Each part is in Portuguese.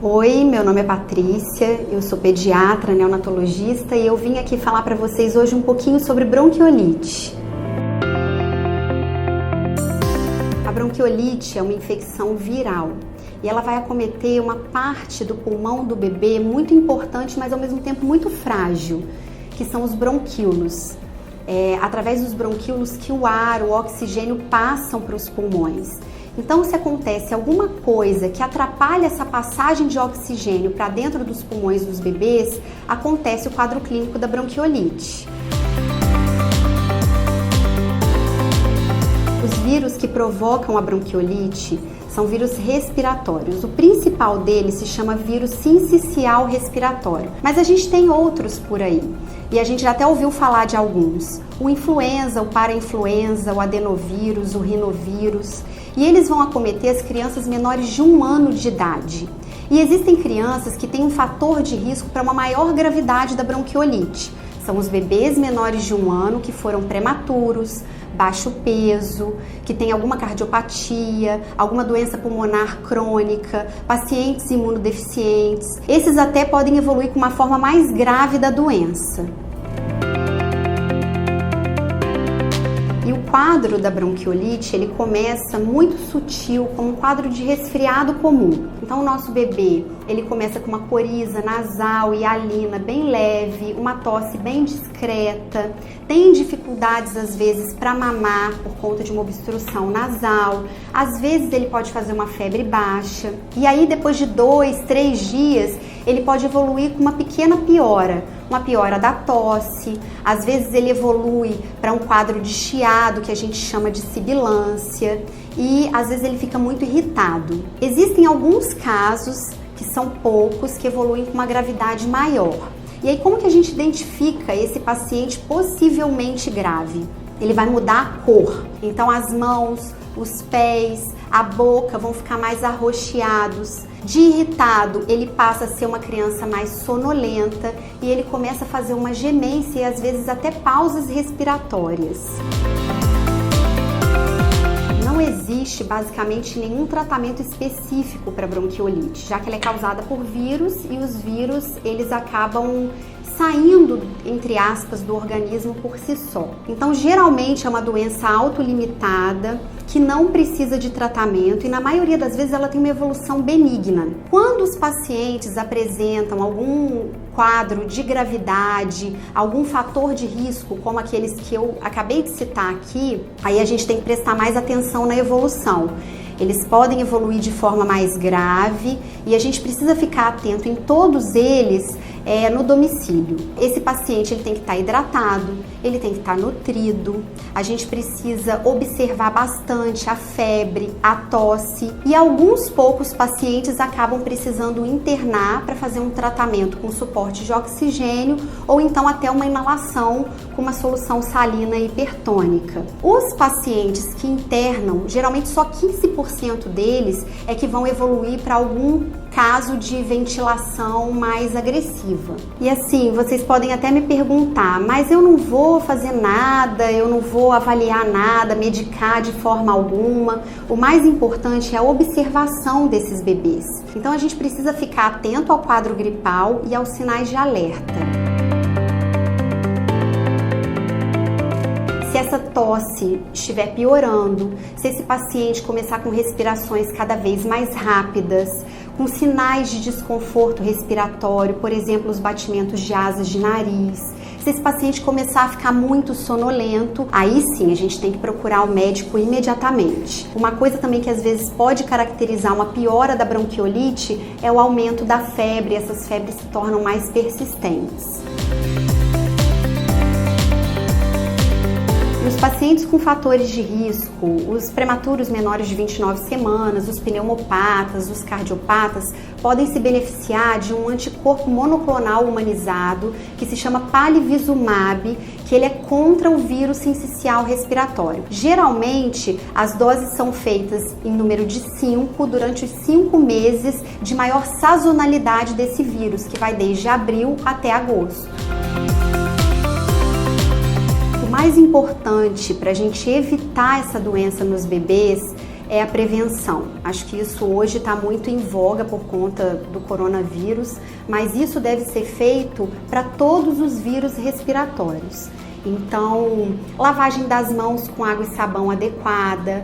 Oi, meu nome é Patrícia, eu sou pediatra, neonatologista e eu vim aqui falar para vocês hoje um pouquinho sobre bronquiolite. A bronquiolite é uma infecção viral e ela vai acometer uma parte do pulmão do bebê muito importante, mas ao mesmo tempo muito frágil, que são os bronquíolos. Através dos bronquíolos que o ar, o oxigênio passam para os pulmões. Então, se acontece alguma coisa que atrapalha essa passagem de oxigênio para dentro dos pulmões dos bebês, acontece o quadro clínico da bronquiolite. Os vírus que provocam a bronquiolite são vírus respiratórios. O principal deles se chama vírus sincicial respiratório, mas a gente tem outros por aí. E a gente já até ouviu falar de alguns. O influenza, o parainfluenza, o adenovírus, o rinovírus. E eles vão acometer as crianças menores de 1 ano de idade. E existem crianças que têm um fator de risco para uma maior gravidade da bronquiolite. São os bebês menores de 1 ano que foram prematuros, baixo peso, que tem alguma cardiopatia, alguma doença pulmonar crônica, pacientes imunodeficientes. Esses até podem evoluir com uma forma mais grave da doença. E o quadro da bronquiolite, ele começa muito sutil, como um quadro de resfriado comum. Então o nosso bebê, ele começa com uma coriza nasal e hialina bem leve, uma tosse bem discreta, tem dificuldades às vezes para mamar por conta de uma obstrução nasal, às vezes ele pode fazer uma febre baixa, e aí depois de 2, 3 dias, ele pode evoluir com uma pequena piora, uma piora da tosse, às vezes ele evolui para um quadro de chiado, que a gente chama de sibilância, e às vezes ele fica muito irritado. Existem alguns casos, que são poucos, que evoluem com uma gravidade maior. E aí como que a gente identifica esse paciente possivelmente grave? Ele vai mudar a cor, então as mãos, os pés, a boca vão ficar mais arroxeados. De irritado, ele passa a ser uma criança mais sonolenta e ele começa a fazer uma gemência e às vezes até pausas respiratórias. Não existe basicamente nenhum tratamento específico para bronquiolite, já que ela é causada por vírus e os vírus eles acabam saindo, entre aspas, do organismo por si só. Então, geralmente é uma doença autolimitada, que não precisa de tratamento e na maioria das vezes ela tem uma evolução benigna. Quando os pacientes apresentam algum quadro de gravidade, algum fator de risco, como aqueles que eu acabei de citar aqui, aí a gente tem que prestar mais atenção na evolução. Eles podem evoluir de forma mais grave e a gente precisa ficar atento em todos eles no domicílio. Esse paciente ele tem que estar hidratado, ele tem que estar nutrido, a gente precisa observar bastante a febre, a tosse e alguns poucos pacientes acabam precisando internar para fazer um tratamento com suporte de oxigênio ou então até uma inalação com uma solução salina hipertônica. Os pacientes que internam, geralmente só 15% deles é que vão evoluir para algum caso de ventilação mais agressiva. E assim, vocês podem até me perguntar, mas eu não vou fazer nada, eu não vou avaliar nada, medicar de forma alguma. O mais importante é a observação desses bebês. Então a gente precisa ficar atento ao quadro gripal e aos sinais de alerta. Se essa tosse estiver piorando, se esse paciente começar com respirações cada vez mais rápidas, com sinais de desconforto respiratório, por exemplo, os batimentos de asas de nariz, se esse paciente começar a ficar muito sonolento, aí sim a gente tem que procurar o médico imediatamente. Uma coisa também que às vezes pode caracterizar uma piora da bronquiolite é o aumento da febre, essas febres se tornam mais persistentes. Os pacientes com fatores de risco, os prematuros menores de 29 semanas, os pneumopatas, os cardiopatas, podem se beneficiar de um anticorpo monoclonal humanizado que se chama palivizumab, que ele é contra o vírus sincicial respiratório. Geralmente, as doses são feitas em número de 5 durante os 5 meses de maior sazonalidade desse vírus, que vai desde abril até agosto. O mais importante para a gente evitar essa doença nos bebês é a prevenção. Acho que isso hoje está muito em voga por conta do coronavírus, mas isso deve ser feito para todos os vírus respiratórios. Então, lavagem das mãos com água e sabão adequada,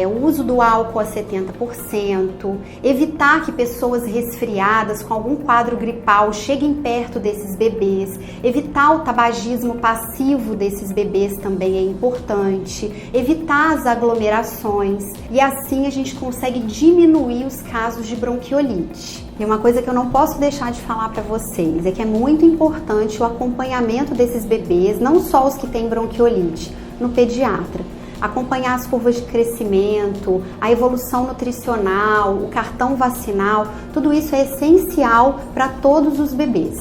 o uso do álcool a 70%, evitar que pessoas resfriadas com algum quadro gripal cheguem perto desses bebês, evitar o tabagismo passivo desses bebês também é importante, evitar as aglomerações e assim a gente consegue diminuir os casos de bronquiolite. E uma coisa que eu não posso deixar de falar para vocês é que é muito importante o acompanhamento desses bebês, não só os que têm bronquiolite, no pediatra. Acompanhar as curvas de crescimento, a evolução nutricional, o cartão vacinal, tudo isso é essencial para todos os bebês.